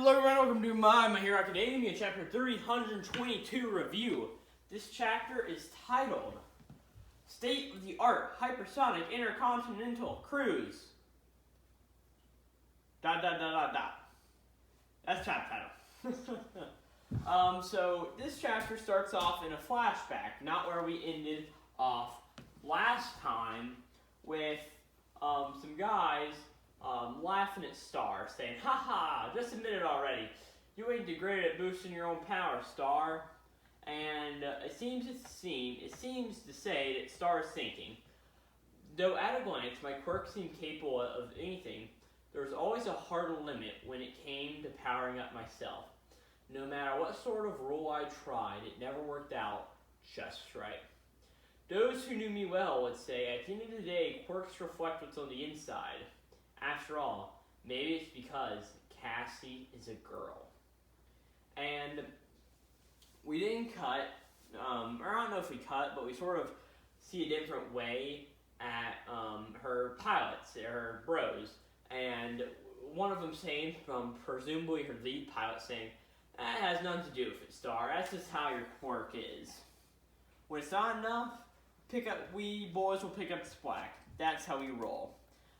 Hello everyone, welcome to My Hero Academia chapter 322 review. This chapter is titled State of the Art Hypersonic Intercontinental Cruise. ... That's chapter title. So this chapter starts off in a flashback, not where we ended off last time, with some guys laughing at Star, saying, "Haha, just admit it already. You ain't great at boosting your own power, Star." And it seems to say that Star is thinking, though at a glance my quirks seemed capable of anything, there was always a hard limit when it came to powering up myself. No matter what sort of rule I tried, it never worked out just right. Those who knew me well would say, at the end of the day, quirks reflect what's on the inside. After all, maybe it's because Cassie is a girl. And we didn't cut, or I don't know if we cut, but we sort of see a different way at her pilots, her bros. And one of them saying, presumably her lead pilot, saying, "That has nothing to do with it, Star. That's just how your quirk is. When it's not enough, we boys will pick up the slack. That's how we roll.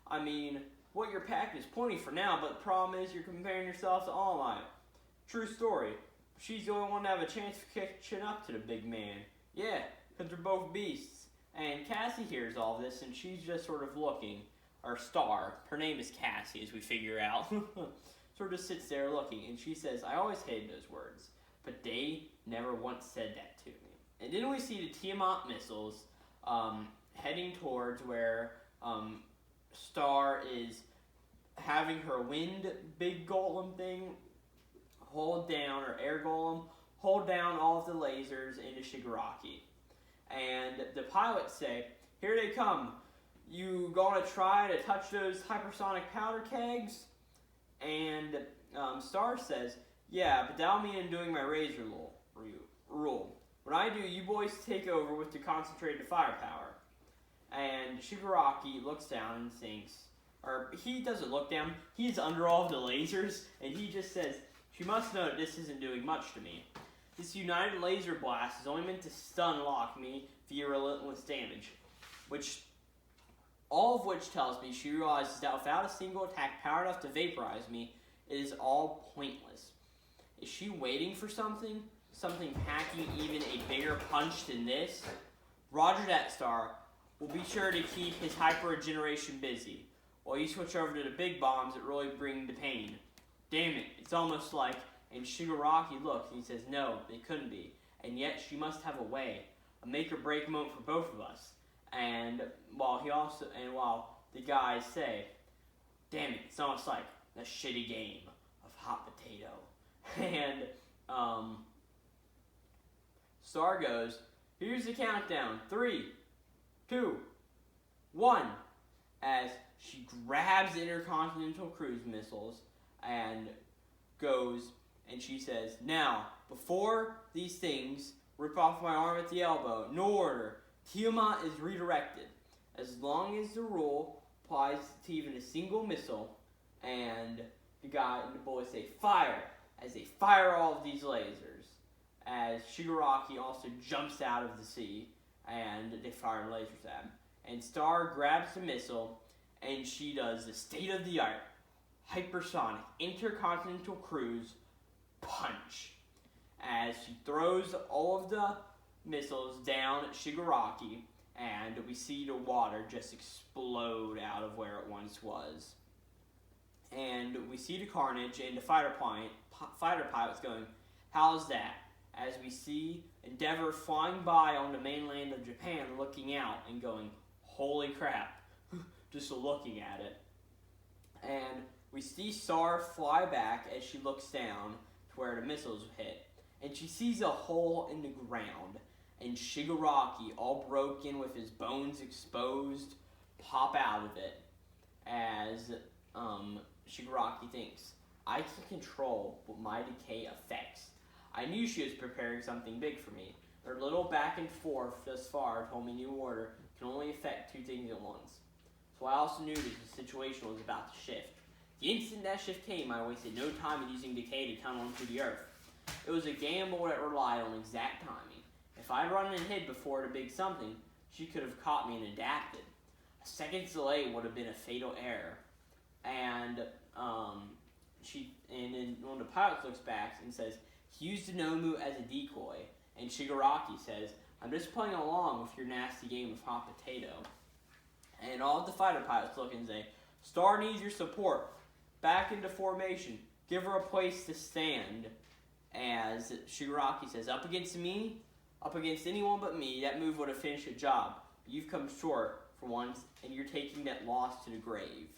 I mean, what you're packing is plenty for now, but the problem is you're comparing yourself to All Might. True story. She's the only one to have a chance of catching up to the big man. Yeah, because they're both beasts." And Cassie hears all this, and she's just sort of looking. Or Star, her name is Cassie, as we figure out, sort of sits there looking, and she says, "I always hated those words, but they never once said that to me." And then we see the Tiamat missiles heading towards where Star is having her wind big golem thing hold down, or air golem, hold down all of the lasers into Shigaraki. And the pilots say, "Here they come. You gonna try to touch those hypersonic powder kegs?" And Star says, "Yeah, but that'll mean I'm doing my razor rule. When I do, you boys take over with the concentrated firepower." And Shigaraki looks down and thinks, or he doesn't look down, he's under all of the lasers, and he just says, "She must know that this isn't doing much to me. This united laser blast is only meant to stun lock me via relentless damage." All of which tells me she realizes that without a single attack power enough to vaporize me, it is all pointless. Is she waiting for something? Something packing even a bigger punch than this? Roger that, Star. We'll be sure to keep his hyper-regeneration busy, while you switch over to the big bombs that really bring the pain. Damn it, it's almost like... And Shigaraki looks and he says, "No, it couldn't be. And yet she must have a way. A make-or-break moment for both of us." And while the guys say, "Damn it, it's almost like a shitty game of hot potato." And Star goes, "Here's the countdown. 3, 2, 1. As she grabs the intercontinental cruise missiles and goes, and she says, "Now, before these things rip off my arm at the elbow, no order. Tiamat is redirected. As long as the rule applies to even a single missile." And the guy and the boys say, "Fire!" as they fire all of these lasers. As Shigaraki also jumps out of the sea, and they fire lasers at him. And Star grabs the missile, and she does the state-of-the-art hypersonic intercontinental cruise punch, as she throws all of the missiles down at Shigaraki, and we see the water just explode out of where it once was. And we see the carnage, and the fighter pilots going, "How's that?" As we see Endeavor flying by on the mainland of Japan, looking out and going, "Holy crap," just looking at it. And we see Star fly back as she looks down to where the missiles hit, and she sees a hole in the ground, and Shigaraki, all broken with his bones exposed, pop out of it, as Shigaraki thinks, "I can control what my decay affects. I knew she was preparing something big for me. Her little back and forth thus far told me New Order can only affect two things at once. So I also knew that the situation was about to shift. The instant that shift came, I wasted no time in using decay to tunnel into the earth. It was a gamble that relied on exact timing. If I'd run and hid before the big something, she could have caught me and adapted. A second's delay would have been a fatal error. And then one of the pilots looks back and says, he used Nomu as a decoy. And Shigaraki says, I'm just playing along with your nasty game of hot potato. And all of the fighter pilots look and say, Star needs your support. Back into formation. Give her a place to stand. As Shigaraki says, up against me, up against anyone but me, that move would have finished the job. But you've come short for once, and you're taking that loss to the grave.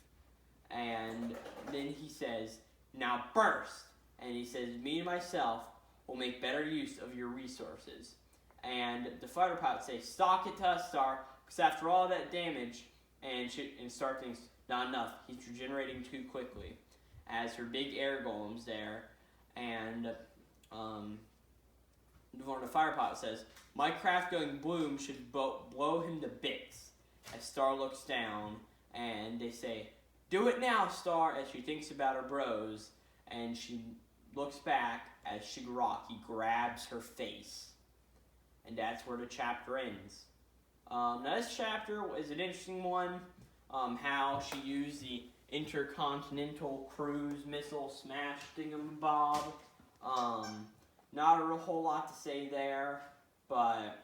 And then he says, now burst. And he says, me and myself will make better use of your resources. And the fighter pilots say, stock it to us, Star, because after all that damage, and Star thinks, not enough. He's regenerating too quickly. As her big air golem's there, and one of the fighter pilots says, my craft going bloom should blow him to bits. As Star looks down, and they say, do it now, Star, as she thinks about her bros, and she looks back as Shigaraki grabs her face. And that's where the chapter ends. Now this chapter is an interesting one, how she used the intercontinental cruise missile smash thingamabob. Not a whole lot to say there, but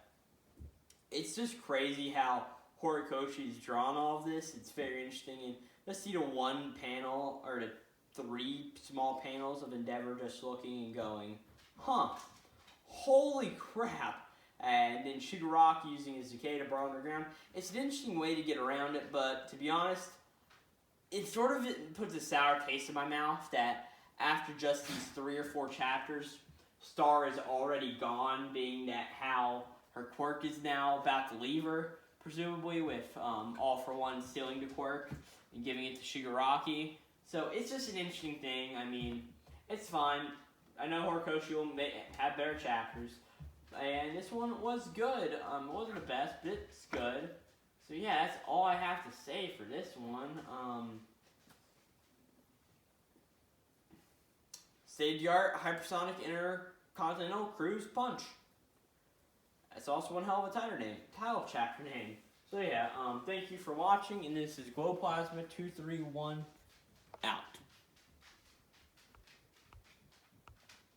it's just crazy how Horikoshi's drawn all of this. It's very interesting, and let's see the one panel, or the 3 small panels of Endeavor just looking and going, huh, holy crap. And then Shigaraki using his decay to burrow underground. It's an interesting way to get around it, but to be honest, it sort of puts a sour taste in my mouth that after just these 3 or 4 chapters, Star is already gone, being that how her quirk is now about to leave her, presumably with All For One stealing the quirk and giving it to Shigaraki. So it's just an interesting thing. I mean, it's fine. I know Horikoshi will have better chapters. And this one was good. It wasn't the best, but it's good. So yeah, that's all I have to say for this one. State-of-the-art hypersonic intercontinental cruise punch. That's also one hell of a title chapter name. So yeah, thank you for watching, and this is Glowplasma231 out.